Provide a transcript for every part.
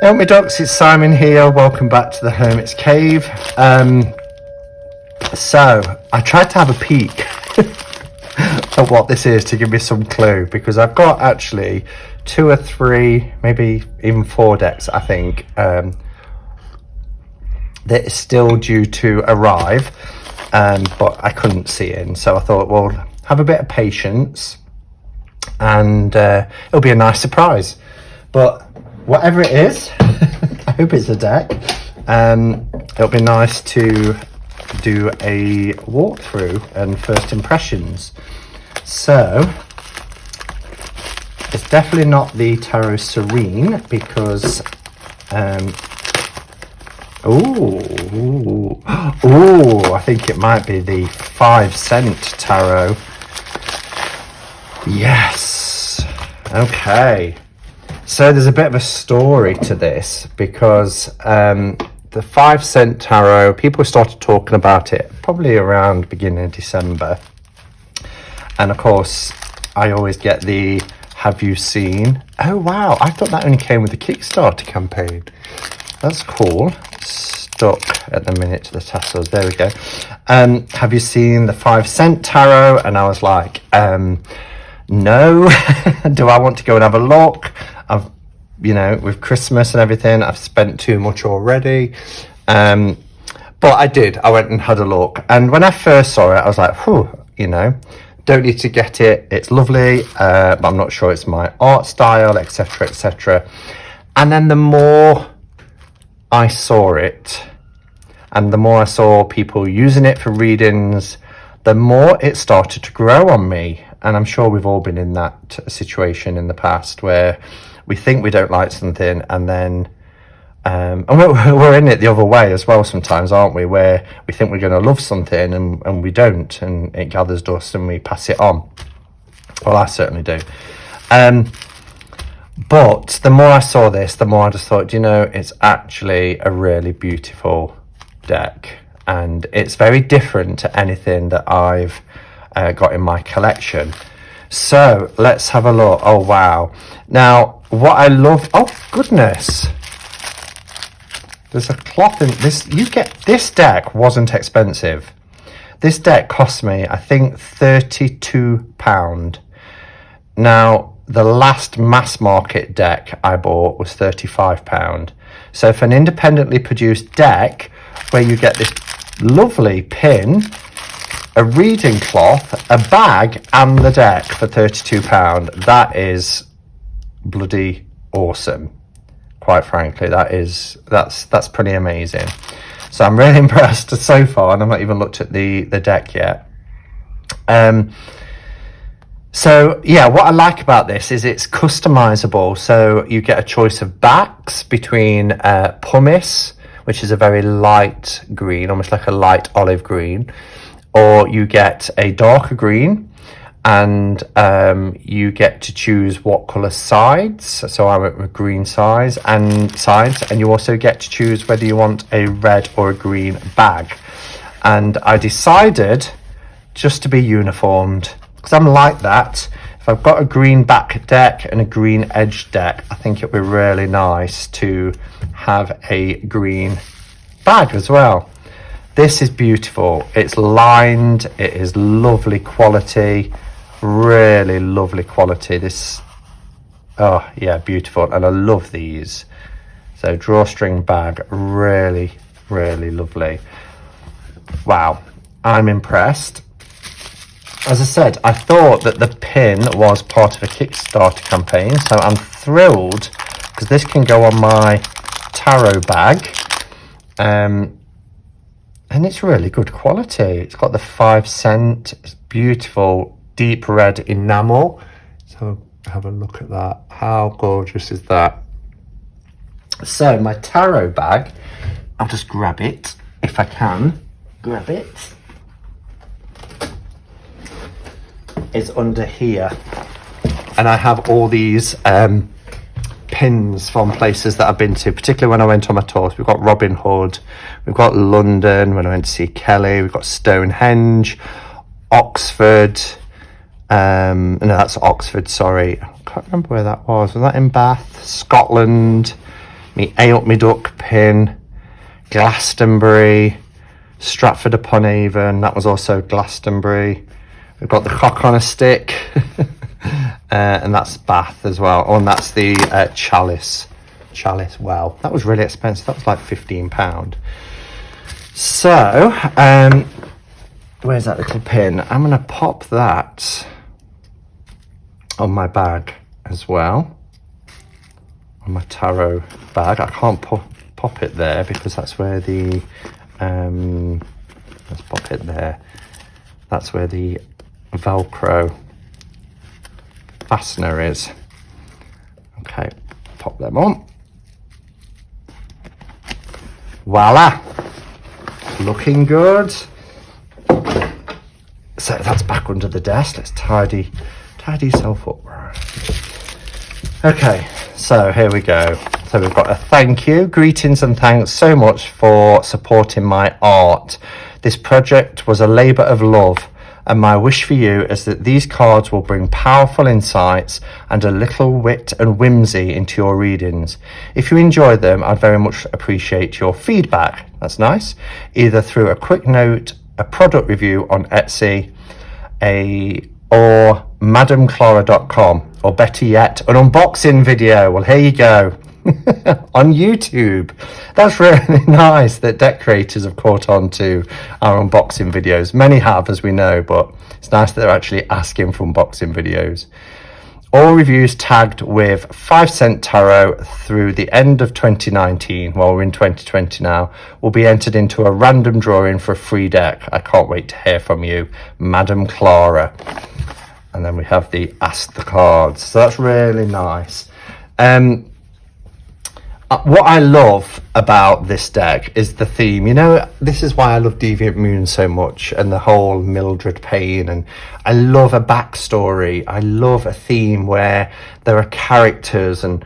Help me ducks, it's Simon here. Welcome back to the Hermit's Cave. So I tried to have a peek at what this is to give me some clue, because I've got actually 2 or 3, maybe even 4 decks, I think, that is still due to arrive, but I couldn't see in. So I thought, well, have a bit of patience and it'll be a nice surprise. But whatever it is, I hope it's a deck. It'll be nice to do a walkthrough and first impressions. So it's definitely not the Tarot Serene, because I think it might be the 5-cent tarot. Yes. Okay. So there's a bit of a story to this, because the 5-cent tarot, people started talking about it probably around beginning of December. And of course, I always get the, have you seen? Oh wow, I thought that only came with the Kickstarter campaign. That's cool. Stuck at the minute to the tassels. There we go. Have you seen the 5-cent tarot? And I was like, no. Do I want to go and have a look? I've, with Christmas and everything, I've spent too much already. But I did. I went and had a look. And when I first saw it, I was like, whew, don't need to get it. It's lovely, but I'm not sure it's my art style, etc., etc. And then the more I saw it, and the more I saw people using it for readings, the more it started to grow on me. And I'm sure we've all been in that situation in the past, where we think we don't like something, and then and we're in it the other way as well sometimes, aren't we, where we think we're going to love something and we don't, and it gathers dust and we pass it on. Well, I certainly do. But the more I saw this, the more I just thought, it's actually a really beautiful deck, and it's very different to anything that I've got in my collection. So let's have a look. Oh wow. Now what I love, oh goodness, there's a cloth in this. This deck wasn't expensive. This deck cost me, I think, £32. Now the last mass market deck I bought was £35. So for an independently produced deck, where you get this lovely pin, a reading cloth, a bag, and the deck for £32, that bloody awesome. Quite frankly, that's pretty amazing. So I'm really impressed so far, and I've not even looked at the deck yet. So yeah, what I like about this is it's customizable. So you get a choice of backs between pumice, which is a very light green, almost like a light olive green, or you get a darker green, and you get to choose what colour sides. So I went with green sides, and you also get to choose whether you want a red or a green bag. And I decided just to be uniformed, because I'm like that. If I've got a green back deck and a green edge deck, I think it'd be really nice to have a green bag as well. This is beautiful. It's lined. It is lovely quality. Really lovely quality. This, oh yeah, beautiful. And I love these. So drawstring bag, really, really lovely. Wow, I'm impressed. As I said, I thought that the pin was part of a Kickstarter campaign, so I'm thrilled, because this can go on my tarot bag. And it's really good quality. It's got the 5-cent, it's beautiful deep red enamel. So have a look at that. How gorgeous is that? So my tarot bag, I'll just grab it if I can. Grab it. Is under here, and I have all these pins from places that I've been to, particularly when I went on my tours. We've got Robin Hood, we've got London when I went to see Kelly, we've got Stonehenge, Oxford, no, that's Oxford, sorry, I can't remember where that was that in Bath, Scotland, me Ale Me Duck pin, Glastonbury, Stratford upon Avon, that was also Glastonbury. We've got the Cock on a Stick, and that's Bath as well. Oh, and that's the Chalice. Wow, that was really expensive. That was like £15. So, where's that little pin? I'm going to pop that on my bag as well. On my tarot bag. I can't pop it there because that's where the let's pop it there. That's where the Velcro fastener is. Okay, pop them on. Voila, looking good. So that's back under the desk. Let's tidy yourself up. Okay, so here we go. So we've got a thank you, greetings and thanks so much for supporting my art. This project was a labour of love, and my wish for you is that these cards will bring powerful insights and a little wit and whimsy into your readings. If you enjoy them, I'd very much appreciate your feedback. That's nice. Either through a quick note, a product review on Etsy, or madamclara.com, or better yet, an unboxing video. Well, here you go. On YouTube. That's really nice that deck creators have caught on to our unboxing videos. Many have, as we know, but it's nice that they're actually asking for unboxing videos. All reviews tagged with 5-cent tarot through the end of 2019, well, we're in 2020 now, will be entered into a random drawing for a free deck. I can't wait to hear from you, Madam Clara. And then we have the Ask the Cards. So that's really nice. What I love about this deck is the theme. You know, this is why I love Deviant Moon so much, and the whole Mildred Payne, and I love a backstory. I love a theme where there are characters and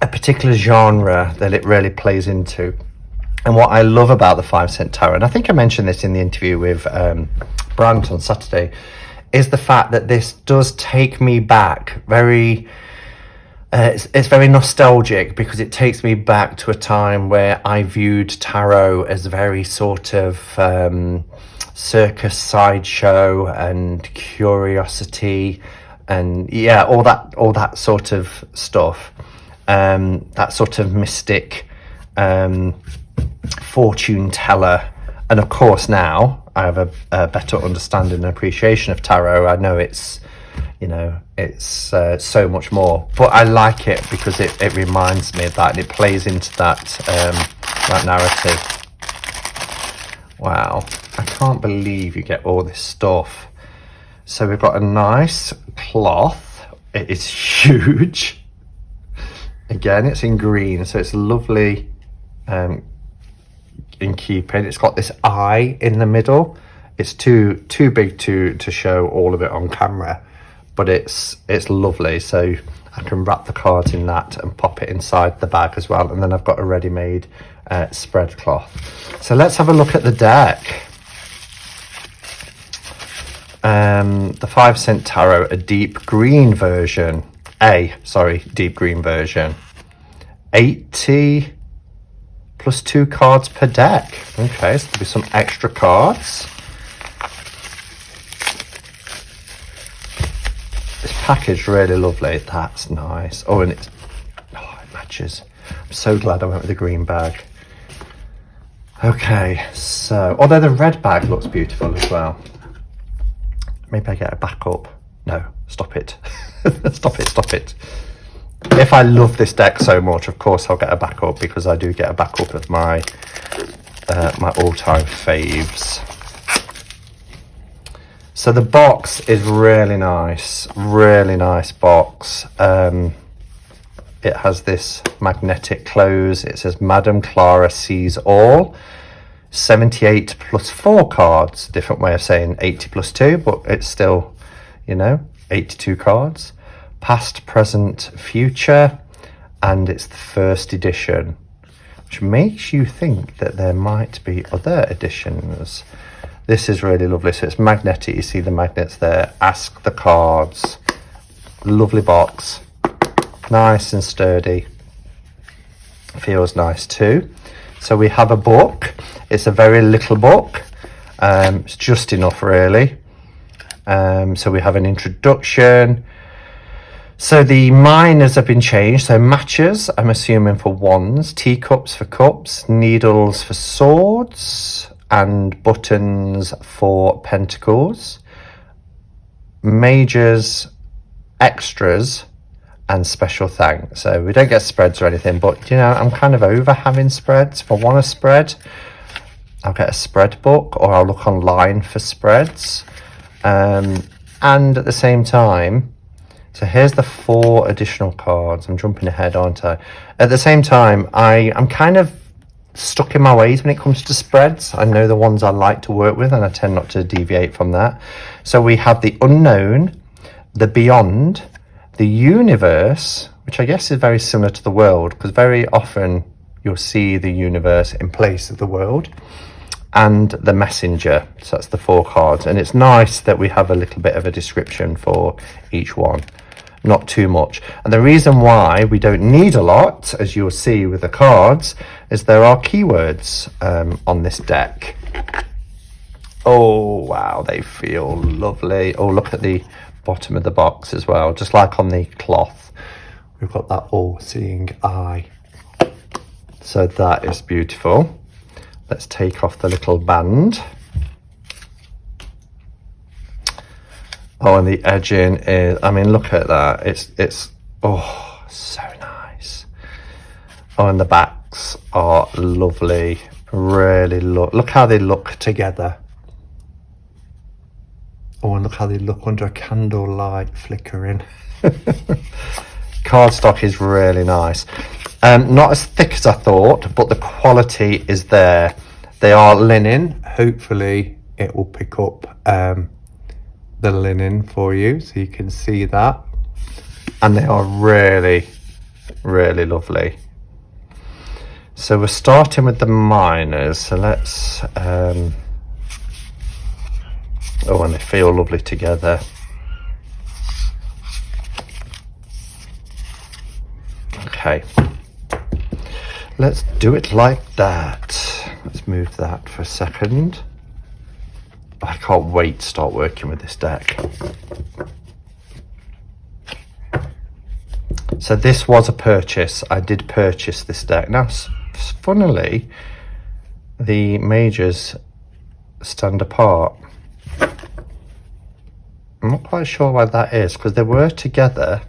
a particular genre that it really plays into. And what I love about the 5-cent tarot, and I think I mentioned this in the interview with Brant on Saturday, is the fact that this does take me back very... it's very nostalgic, because it takes me back to a time where I viewed tarot as very sort of circus sideshow and curiosity, and yeah, all that sort of stuff, that sort of mystic fortune teller. And of course now I have a better understanding and appreciation of tarot. I know it's, you know, it's so much more, but I like it because it reminds me of that, and it plays into that narrative. Wow, I can't believe you get all this stuff. So we've got a nice cloth. It is huge. Again, it's in green, so it's lovely in keeping. It's got this eye in the middle. It's too big to show all of it on camera, but it's lovely. So I can wrap the cards in that and pop it inside the bag as well, and then I've got a ready-made spread cloth. So let's have a look at the deck. The 5-cent tarot, a deep green version, deep green version, 80 plus 2 cards per deck. Okay, so there'll be some extra cards. This package really lovely. That's nice. Oh, and it matches. I'm so glad I went with the green bag. Okay, so although the red bag looks beautiful as well. Maybe I get a backup. No, stop it. Stop it. If I love this deck so much, of course I'll get a backup, because I do get a backup of my my all-time faves. So the box is really nice box. It has this magnetic close. It says Madam Clara sees all. 78 plus 4 cards. Different way of saying 80 plus 2, but it's still, you know, 82 cards. Past, present, future, and it's the first edition, which makes you think that there might be other editions. This is really lovely. So it's magnetic. You see the magnets there. Ask the Cards. Lovely box. Nice and sturdy. Feels nice too. So we have a book. It's a very little book. It's just enough really. So we have an introduction. So the minors have been changed. So matches, I'm assuming, for wands, teacups for cups, needles for swords, and buttons for pentacles. Majors, extras, and special thanks. So we don't get spreads or anything, but you know, I'm kind of over having spreads. If I want a spread, I'll get a spread book, or I'll look online for spreads. And at the same time, so here's the 4 additional cards. I'm jumping ahead, aren't I? At the same time, I'm kind of stuck in my ways when it comes to spreads. I know the ones I like to work with, and I tend not to deviate from that. So we have the unknown, the beyond, the universe, which I guess is very similar to the world, because very often you'll see the universe in place of the world, and the messenger. So that's the 4 cards, and it's nice that we have a little bit of a description for each one, not too much. And the reason why we don't need a lot, as you'll see with the cards, is there are keywords on this deck. Oh wow, they feel lovely. Oh, look at the bottom of the box as well, just like on the cloth, we've got that all-seeing eye. So that is beautiful. Let's take off the little band. Oh, and the edging is, I mean, look at that. It's oh, so nice. Oh, and the backs are lovely. Really look how they look together. Oh, and look how they look under a candlelight flickering. Cardstock is really nice. Not as thick as I thought, but the quality is there. They are linen. Hopefully it will pick up the linen for you, so you can see that. And they are really, really lovely. So we're starting with the minors. So let's... oh, and they feel lovely together. Okay. Let's do it like that. Let's move that for a second. I can't wait to start working with this deck. So this was a purchase. I did purchase this deck. Now, funnily, the majors stand apart. I'm not quite sure why that is, because they were together,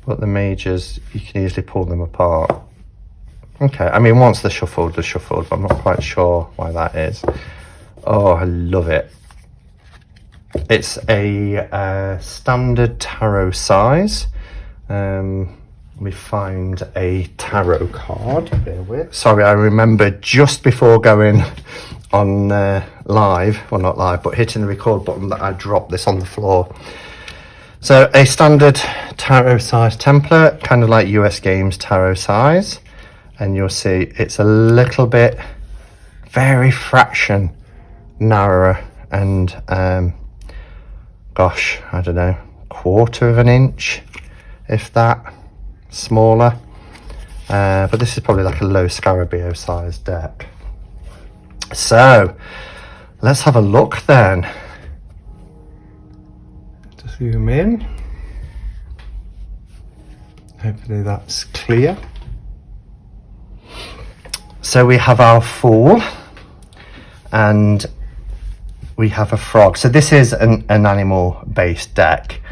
but the majors, you can easily pull them apart. Okay, I mean, once they're shuffled, but I'm not quite sure why that is. Oh, I love it. It's a standard tarot size. We find a tarot card. Bear with. Sorry, I remembered just before going on live, well, not live, but hitting the record button, that I dropped this on the floor. So a standard tarot size template, kind of like US Games tarot size. And you'll see it's a little bit, very fraction narrower, and gosh, I don't know, 1/4 of an inch, if that, smaller. But this is probably like a low Scarabeo sized deck. So let's have a look then. To zoom in. Hopefully that's clear. So we have our Fool, and we have a frog. So this is an animal based deck.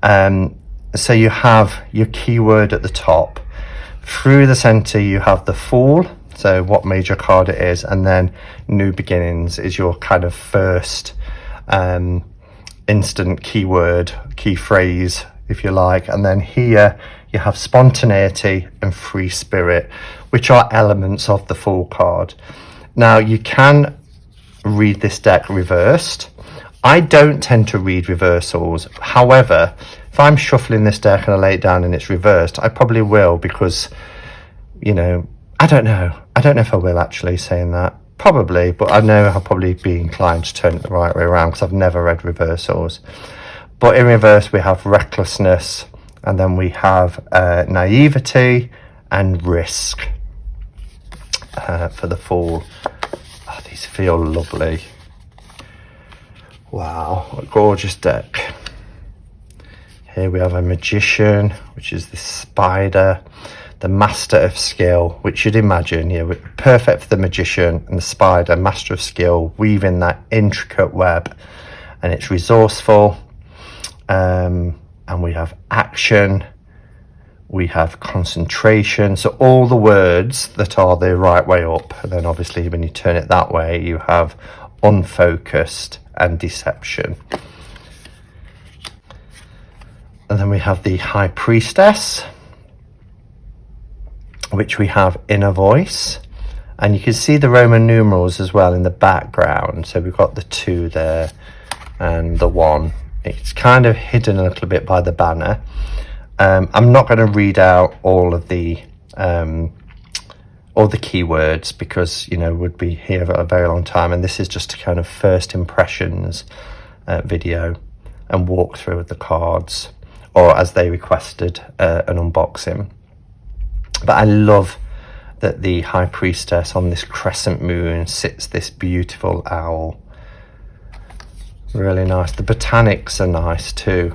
So you have your keyword at the top. Through the center you have the Fool, so what major card it is, and then New Beginnings is your kind of first instant keyword, key phrase, if you like. And then here you have Spontaneity and Free Spirit, which are elements of the Fool card. Now you can read this deck reversed. I don't tend to read reversals. However, if I'm shuffling this deck and I lay it down and it's reversed, I probably will, because, you know, I don't know if I will actually, saying that. Probably, but I know I'll probably be inclined to turn it the right way around, because I've never read reversals. But in reverse we have Recklessness, and then we have Naivety, and risk for the Fool. Oh, these feel lovely. Wow, what a gorgeous deck. Here we have a Magician, which is the Spider, the Master of Skill, which you'd imagine, yeah, perfect for the Magician, and the Spider, Master of Skill, weaving that intricate web. And it's resourceful, and we have action, we have concentration, so all the words that are the right way up. And then obviously when you turn it that way, you have unfocused and deception. And then we have the High Priestess, which we have Inner Voice, and you can see the Roman numerals as well in the background. So we've got the 2 there and the 1. It's kind of hidden a little bit by the banner. I'm not going to read out all the keywords, because would be here for a very long time, and this is just a kind of first impressions video and walkthrough of the cards, or as they requested, an unboxing. But I love that the High Priestess on this crescent moon sits this beautiful owl. Really nice. The botanics are nice too.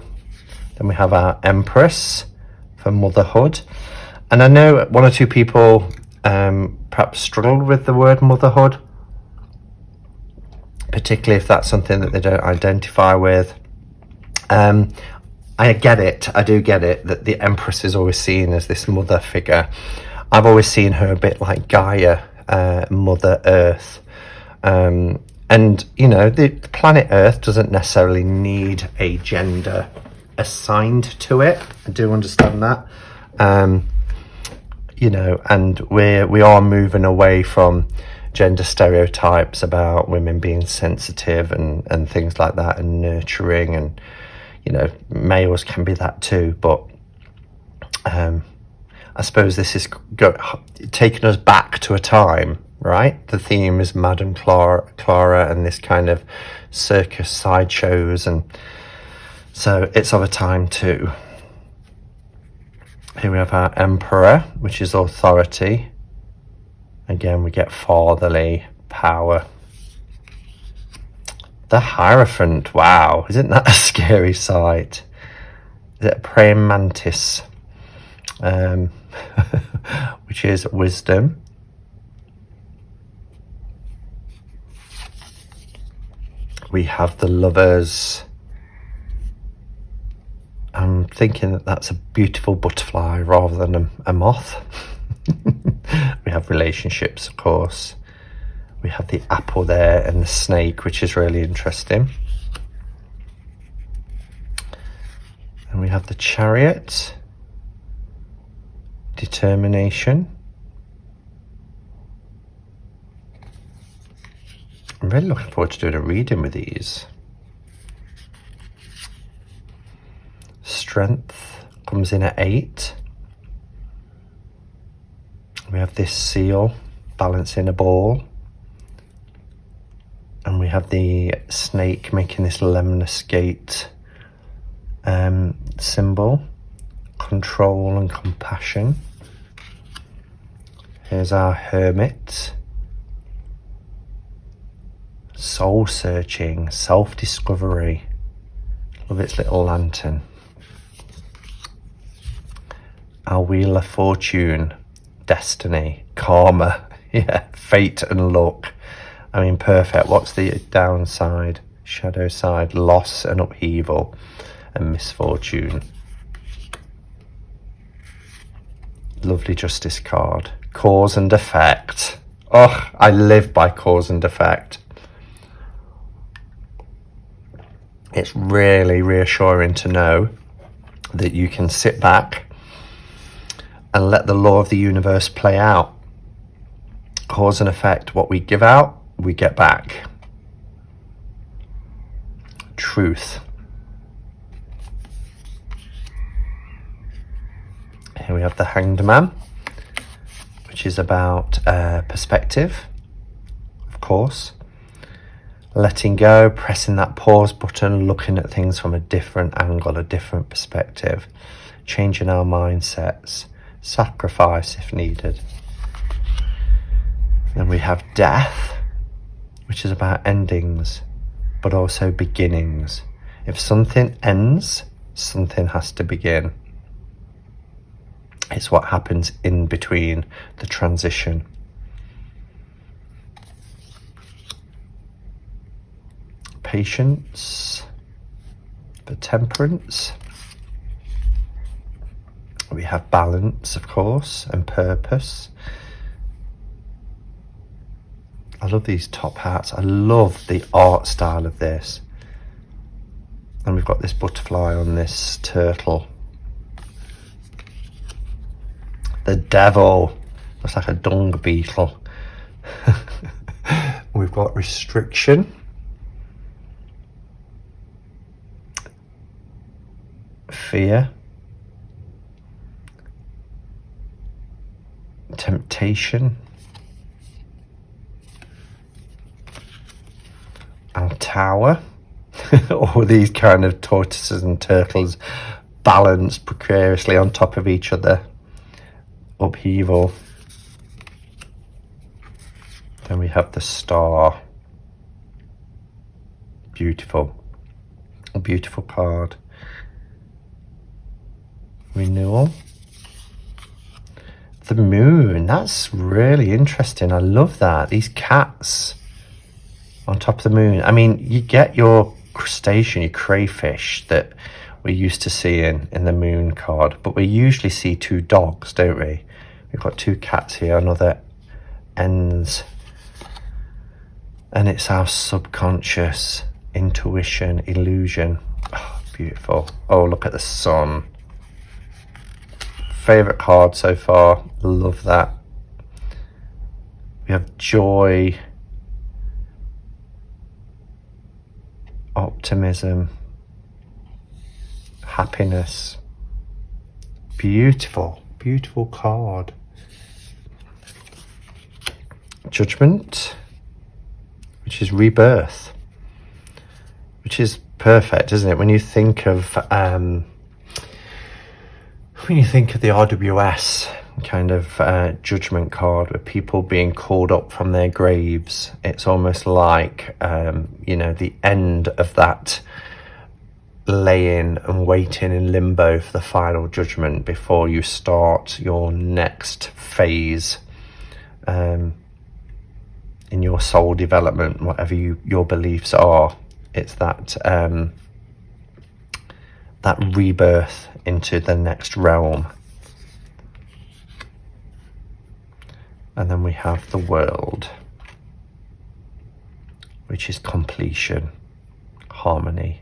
Then we have our Empress for motherhood, and I know 1 or 2 people perhaps struggled with the word motherhood, particularly if that's something that they don't identify with. I get it, I do get it, that the Empress is always seen as this mother figure. I've always seen her a bit like Gaia, Mother Earth. And, the planet Earth doesn't necessarily need a gender assigned to it. I do understand that. And we are moving away from gender stereotypes about women being sensitive and things like that, and nurturing, and males can be that too, but I suppose this is taking us back to a time, right? The theme is Madame Clara and this kind of circus sideshows, and so it's of a time too. Here we have our Emperor, which is authority. Again, we get fatherly power. The Hierophant, wow, isn't that a scary sight? Is it a praying mantis? Which is wisdom. We have the Lovers. I'm thinking that that's a beautiful butterfly rather than a moth. We have relationships, of course. We have the apple there and the snake, which is really interesting. And we have the Chariot, determination. I'm really looking forward to doing a reading with these. Strength comes in at 8. We have this seal balancing a ball. And we have the snake making this lemnis gate symbol. Control and compassion. Here's our Hermit. Soul searching, self-discovery. Love its little lantern. Our Wheel of Fortune. Destiny, karma, yeah, fate and luck. I mean, perfect. What's the downside? Shadow side, loss and upheaval and misfortune. Lovely Justice card. Cause and effect. Oh, I live by cause and effect. It's really reassuring to know that you can sit back and let the law of the universe play out. Cause and effect, what we give out, we get back. Truth. Here we have the Hanged Man, which is about perspective, of course. Letting go, pressing that pause button, looking at things from a different angle, a different perspective, changing our mindsets, sacrifice if needed. Then we have death, which is about endings, but also beginnings. If something ends, something has to begin. It's what happens in between, the transition. Patience, the temperance. We have balance, of course, and purpose. I love these top hats. I love the art style of this. And we've got this butterfly on this turtle. The devil. Looks like a dung beetle. We've got restriction. Fear. Temptation. And tower. All these kind of tortoises and turtles balanced precariously on top of each other. Upheaval. Then we have the star. Beautiful. A beautiful card. Renewal. The moon. That's really interesting. I love that. These cats on top of the moon. I mean, you get your crustacean, your crayfish that we're used to seeing in the moon card, but we usually see two dogs, don't we? We've got two cats here on other ends, and it's our subconscious intuition, illusion. Oh, beautiful. Oh, look at the sun. Favorite card so far. Love that. We have joy, optimism, happiness. Beautiful, beautiful card. Judgment, which is rebirth, which is perfect, isn't it? When you think of the RWS kind of judgment card with people being called up from their graves, it's almost like the end of that laying and waiting in limbo for the final judgment before you start your next phase in your soul development, whatever your beliefs are. It's that that rebirth into the next realm. And then we have the world, which is completion, harmony,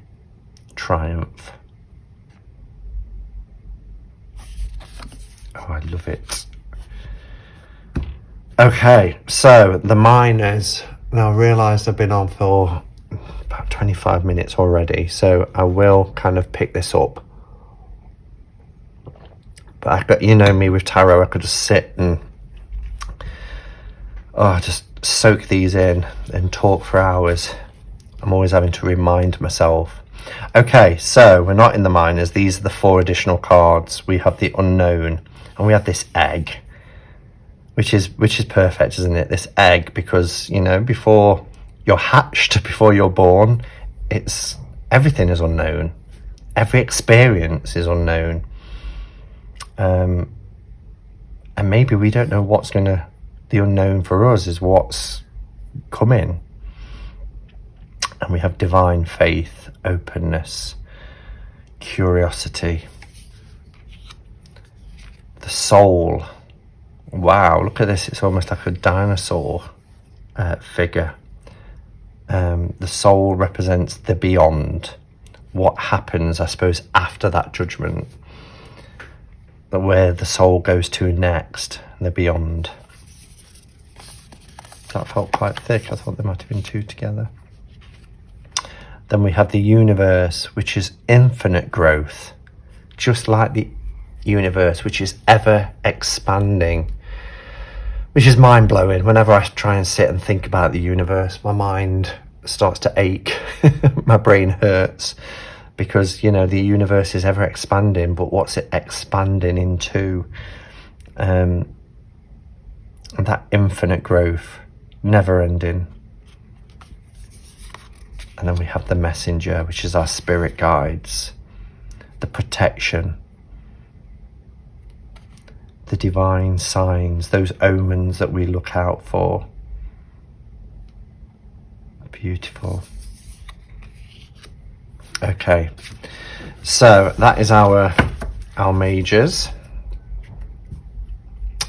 triumph. Oh, I love it. Okay, so the miners. Now I realised I've been on for about 25 minutes already, so I will kind of pick this up. But you know me with tarot, I could just sit and just soak these in and talk for hours. I'm always having to remind myself. Okay, so we're not in the minors. These are the 4 additional cards. We have the unknown, and we have this egg, which is perfect, isn't it? This egg, because before you're hatched, before you're born, everything is unknown. Every experience is unknown. And maybe we don't know the unknown for us is what's coming. And we have divine faith, openness, curiosity, the soul. Wow, look at this. It's almost like a dinosaur figure. The soul represents the beyond. What happens, I suppose, after that judgment. Where the soul goes to next, the beyond. That felt quite thick. I thought there might have been 2 together. Then we have the universe, which is infinite growth, just like the universe, which is ever expanding, which is mind-blowing. Whenever I try and sit and think about the universe, my mind starts to ache. My brain hurts, because the universe is ever expanding, but what's it expanding into? and that infinite growth, never ending. And then we have the messenger, which is our spirit guides, the protection, the divine signs, those omens that we look out for. Beautiful. Okay, so that is our majors.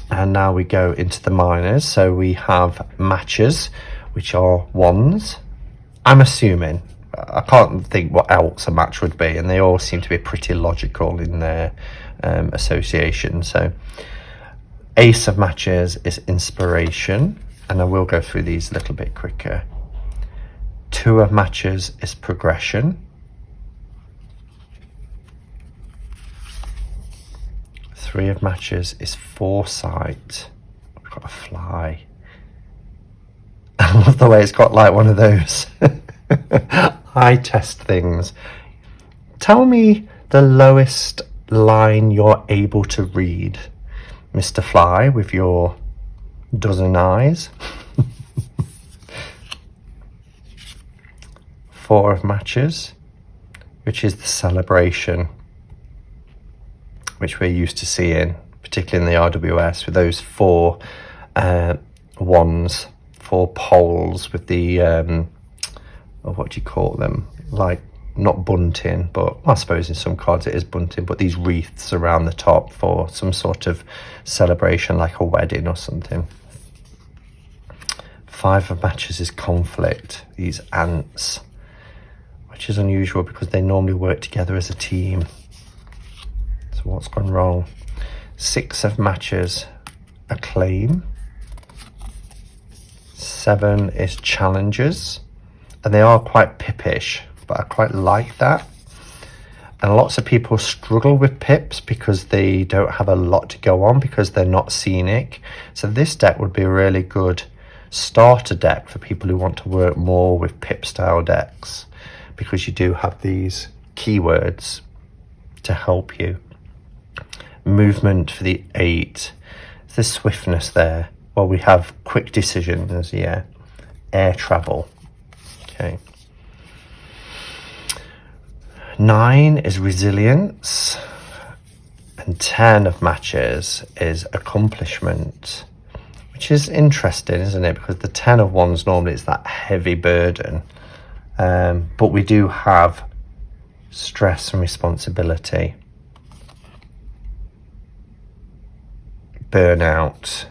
And now we go into the minors. So we have matches, which are wands. I'm assuming, I can't think what else a match would be, and they all seem to be pretty logical in their association. So ace of matches is inspiration, and I will go through these a little bit quicker. Two of matches is progression. Three of matches is foresight. We've got a fly. I love the way it's got like one of those eye test things. Tell me the lowest line you're able to read, Mr. Fly, with your dozen eyes. Four of matches, which is the celebration, which we're used to seeing, particularly in the RWS, with those four wands, four poles with the, what do you call them? Like, not bunting, but I suppose in some cards it is bunting, but these wreaths around the top for some sort of celebration, like a wedding or something. Five of matches is conflict, these ants, which is unusual because they normally work together as a team. So what's gone wrong? Six of matches, acclaim. Seven is challenges, and they are quite pippish, but I quite like that. And lots of people struggle with pips because they don't have a lot to go on, because they're not scenic. So this deck would be a really good starter deck for people who want to work more with pip style decks, because you do have these keywords to help you. Movement for the 8. The swiftness there. Well, we have quick decisions, yeah. Air travel. Okay. 9 is resilience. And 10 of matches is accomplishment, which is interesting, isn't it? Because the 10 of wands normally is that heavy burden. But we do have stress and responsibility, burnout,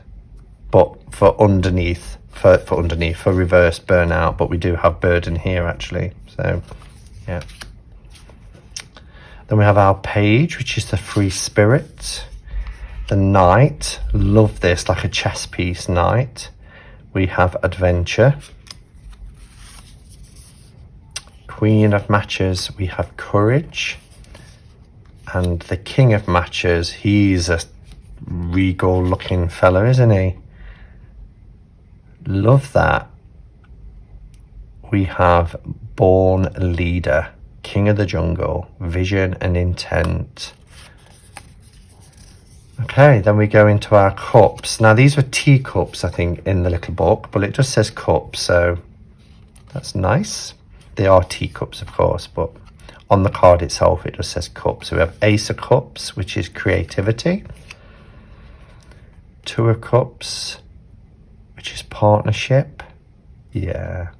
but for reverse burnout, but we do have burden here actually. So yeah. Then we have our page, which is the free spirit. The knight, love this, like a chess piece knight. We have adventure. Queen of matches, we have courage. And the king of matches, he's a regal looking fellow, isn't he? Love that. We have born leader, king of the jungle, vision and intent. Okay, then we go into our cups. Now these were teacups, I think, in the little book, but it just says cups, so that's nice. They are teacups, of course, but on the card itself it just says cups. So we have ace of cups, which is creativity. Two of cups, which is partnership. Yeah.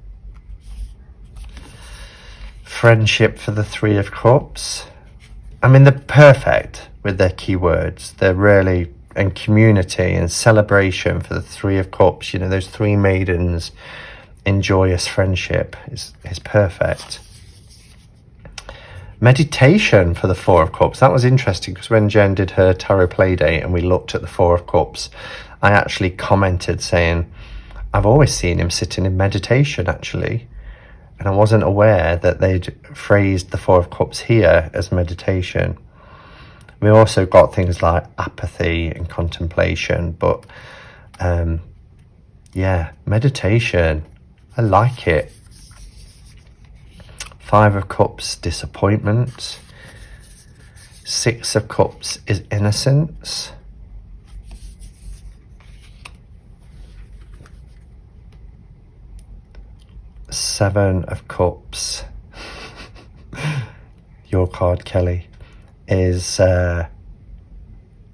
Friendship for the three of cups. I mean, they're perfect with their keywords. They're really, and community and celebration for the three of cups. You know, those three maidens in joyous friendship is perfect. Meditation for the four of cups. That was interesting, because when Jen did her tarot play date and we looked at the four of cups, I actually commented saying, I've always seen him sitting in meditation actually. And I wasn't aware that they'd phrased the four of cups here as meditation. We also got things like apathy and contemplation, but yeah, meditation, I like it. Five of cups, disappointment. Six of cups is innocence. Seven of Cups, your card, Kelly, is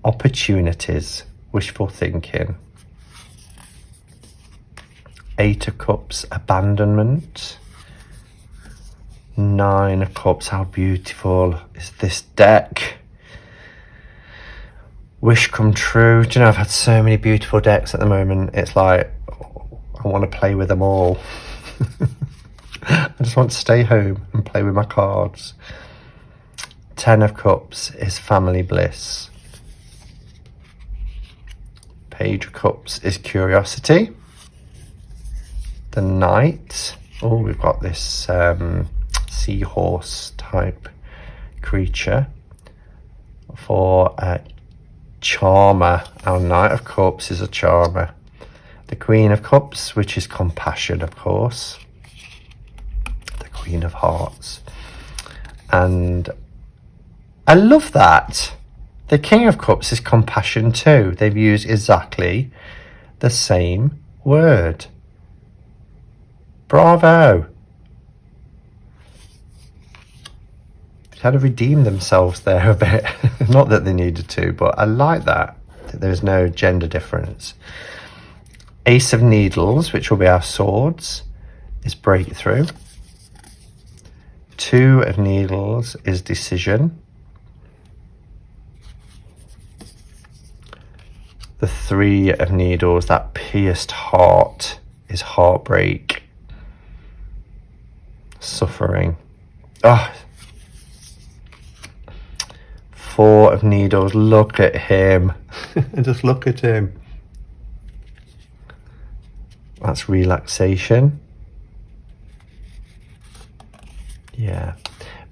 opportunities, wishful thinking. Eight of Cups, abandonment. Nine of Cups, how beautiful is this deck? Wish come true. Do you know, I've had so many beautiful decks at the moment. It's like, I want to play with them all. I just want to stay home and play with my cards. Ten of Cups is family bliss. Page of Cups is curiosity. The Knight. Oh, we've got this seahorse type creature for charmer. Our Knight of Cups is a charmer. The Queen of Cups, which is compassion, of course. The Queen of Hearts. And I love that. The King of Cups is compassion too. They've used exactly the same word. Bravo. They kind of redeemed themselves there a bit. Not that they needed to, but I like that there's no gender difference. Ace of Needles, which will be our swords, is breakthrough. Two of Needles is decision. The Three of Needles, that pierced heart, is heartbreak. Suffering. Oh. Four of Needles, look at him. Just look at him. That's relaxation. Yeah,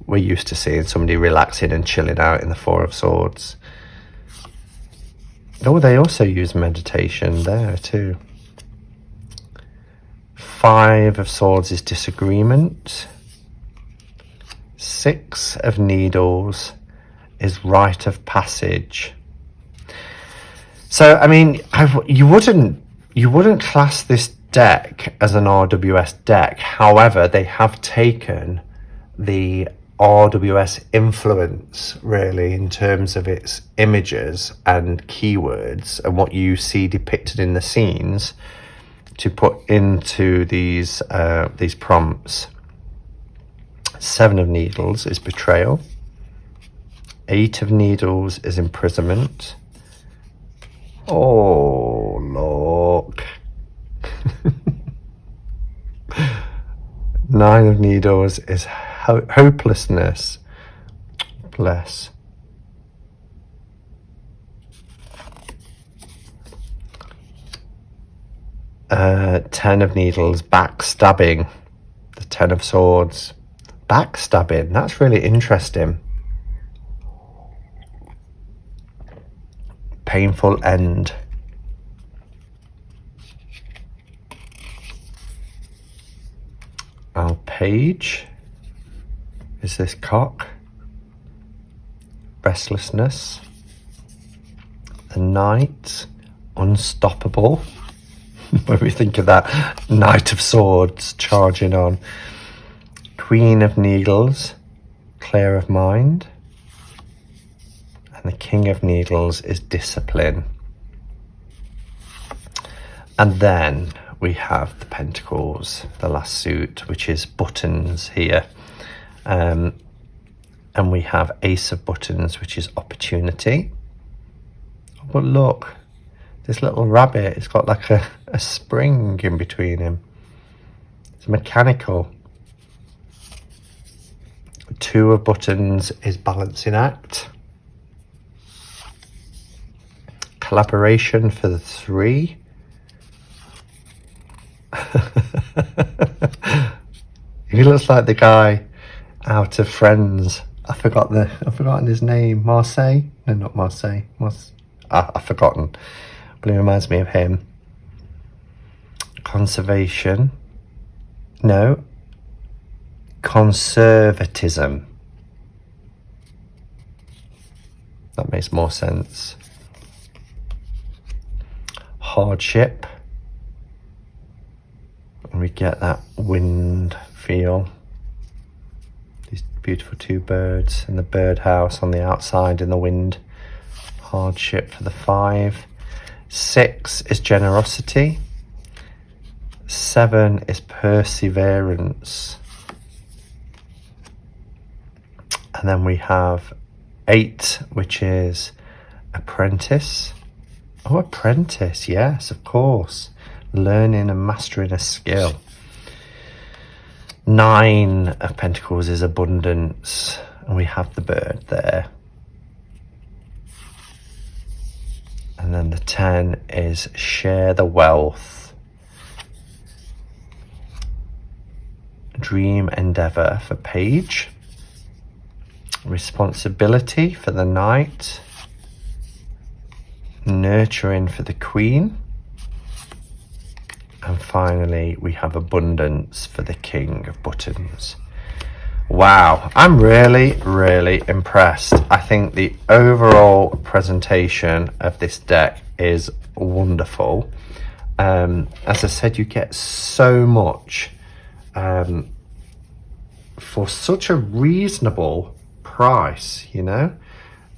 we're used to seeing somebody relaxing and chilling out in the Four of Swords. Oh, they also use meditation there too. Five of Swords is disagreement. Six of Needles is rite of passage. So, I mean, you wouldn't class this deck as an RWS deck. However, they have taken the RWS influence really in terms of its images and keywords and what you see depicted in the scenes to put into these prompts. Seven of Needles is betrayal. Eight of Needles is imprisonment. Oh, look. Nine of Needles is hopelessness. Bless. Ten of Needles, backstabbing. The Ten of Swords. Backstabbing, that's really interesting. Painful end. Our page is this cock. Restlessness. The Knight, unstoppable. When we think of that Knight of Swords charging on. Queen of Needles, clear of mind. And the King of Needles is discipline. And then we have the Pentacles, the last suit, which is buttons here. And we have Ace of Buttons, which is opportunity. But look, this little rabbit, it's got like a spring in between him. It's mechanical. Two of Buttons is balancing act. Collaboration for the Three. He looks like the guy out of Friends. I've forgotten his name. Marseille? No, not Marseille. I've forgotten. But it reminds me of him. Conservation. No. Conservatism. That makes more sense. Hardship. And we get that wind feel. These beautiful two birds and the birdhouse on the outside in the wind. Hardship for the 5. 6 is generosity. 7 is perseverance. And then we have 8, which is apprentice. Oh, apprentice, yes, of course. Learning and mastering a skill. 9 of pentacles is abundance. And we have the bird there. And then the 10 is share the wealth. Dream endeavor for page. Responsibility for the knight. Nurturing for the queen. And finally, we have abundance for the king of buttons. Wow, I'm really, really impressed. I think the overall presentation of this deck is wonderful. As I said, you get so much for such a reasonable price, you know.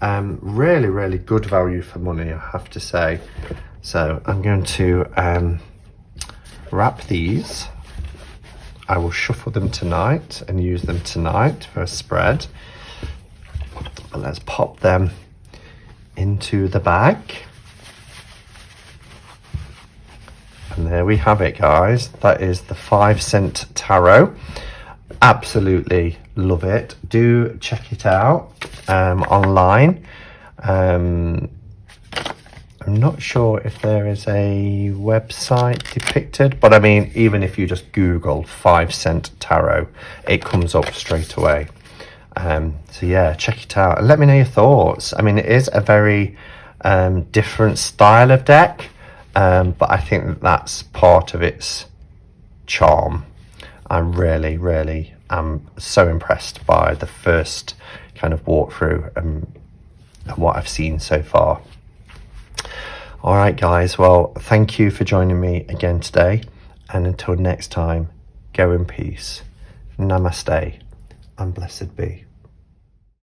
Really, really good value for money, I have to say. So I'm going to wrap these. I will shuffle them tonight and use them tonight for a spread. But let's pop them into the bag. And there we have it, guys. That is the 5-cent tarot. Absolutely love it. Do check it out online. I'm not sure if there is a website depicted, but I mean, even if you just Google 5-cent tarot, it comes up straight away. So yeah, check it out and let me know your thoughts. I mean, it is a very different style of deck, but I think that's part of its charm. I'm really, really am so impressed by the first kind of walkthrough and what I've seen so far. All right, guys. Well, thank you for joining me again today. And until next time, go in peace. Namaste and blessed be.